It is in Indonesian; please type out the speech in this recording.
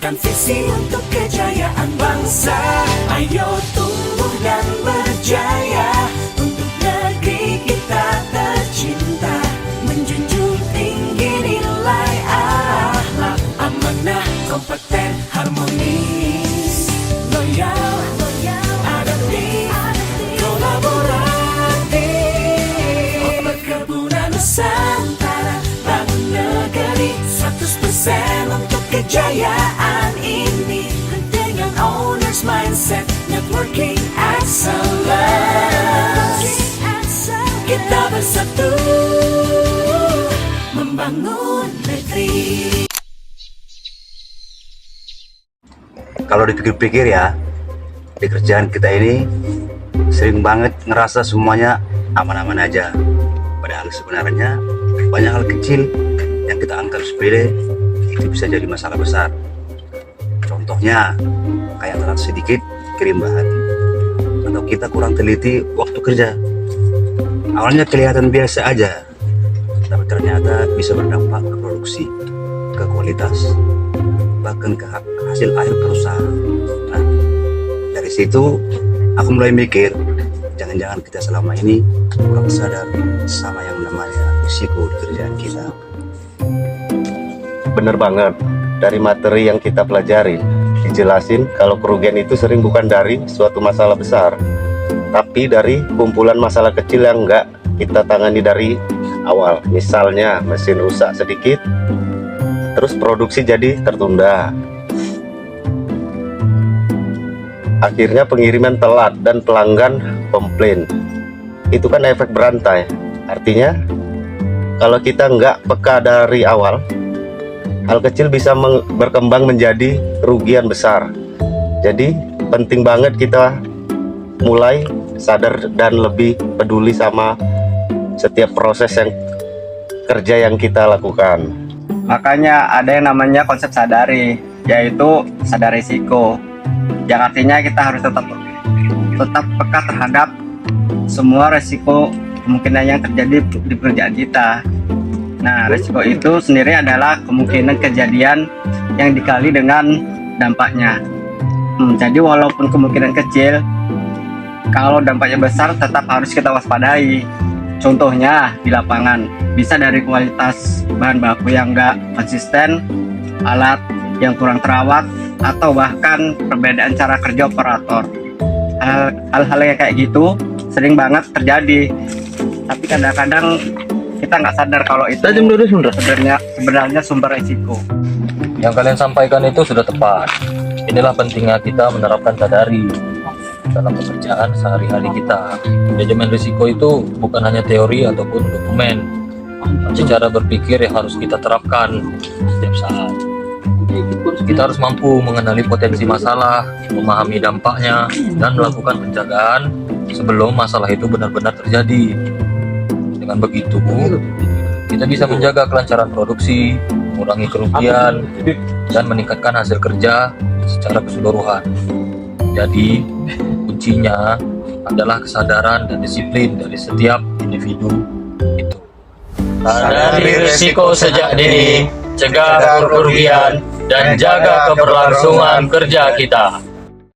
wujudkan visi untuk kejayaan bangsa. Ayo tumbuh dan berjaya untuk negeri kita tercinta, menjunjung tinggi nilai akhlak, amanah, kompeten, harmonis, loyal, adaptif, kolaboratif. Perkebunan Nusantara, bangun negeri 100% untuk kejayaan ini. Dengan owner's mindset, networking excellence, kita bersatu membangun negeri. Kalau dipikir-pikir ya, di kerjaan kita ini sering banget ngerasa semuanya aman-aman aja. Padahal sebenarnya banyak hal kecil yang kita anggap sepele itu bisa jadi masalah besar. Contohnya kayak telat sedikit kirim bahan, atau kita kurang teliti waktu kerja. Awalnya kelihatan biasa aja, tapi ternyata bisa berdampak ke produksi, ke kualitas, bahkan ke hasil akhir perusahaan. Nah, dari situ aku mulai mikir, jangan-jangan kita selama ini kurang sadar sama yang namanya risiko di kerjaan kita. Bener banget, dari materi yang kita pelajari dijelasin kalau kerugian itu sering bukan dari suatu masalah besar, tapi dari kumpulan masalah kecil yang enggak kita tangani dari awal. Misalnya mesin rusak sedikit, terus produksi jadi tertunda, akhirnya pengiriman telat dan pelanggan komplain. Itu kan efek berantai. Artinya kalau kita nggak peka dari awal, hal kecil bisa berkembang menjadi kerugian besar. Jadi penting banget kita mulai sadar dan lebih peduli sama setiap proses kerja yang kita lakukan. Makanya ada yang namanya konsep sadari, yaitu sadar risiko. Yang artinya kita harus tetap peka terhadap semua resiko kemungkinan yang terjadi di pekerjaan kita. Nah, resiko itu sendiri adalah kemungkinan kejadian yang dikali dengan dampaknya. Jadi walaupun kemungkinan kecil, kalau dampaknya besar tetap harus kita waspadai. Contohnya di lapangan, bisa dari kualitas bahan baku yang enggak konsisten, alat yang kurang terawat, atau bahkan perbedaan cara kerja operator. Hal-hal yang kayak gitu sering banget terjadi, tapi kadang-kadang kita nggak sadar kalau itu sebenarnya sumber risiko. Yang kalian sampaikan itu sudah tepat. Inilah pentingnya kita menerapkan sadari dalam pekerjaan sehari-hari kita. Manajemen risiko itu bukan hanya teori ataupun dokumen, tapi cara berpikir yang harus kita terapkan setiap saat. Kita harus mampu mengenali potensi masalah, memahami dampaknya, dan melakukan pencegahan sebelum masalah itu benar-benar terjadi. Dengan begitu, kita bisa menjaga kelancaran produksi, mengurangi kerugian, dan meningkatkan hasil kerja secara keseluruhan. Jadi, kuncinya adalah kesadaran dan disiplin dari setiap individu itu. Sadari risiko sejak dini, cegah kerugian, dan jaga keberlangsungan kerja kita.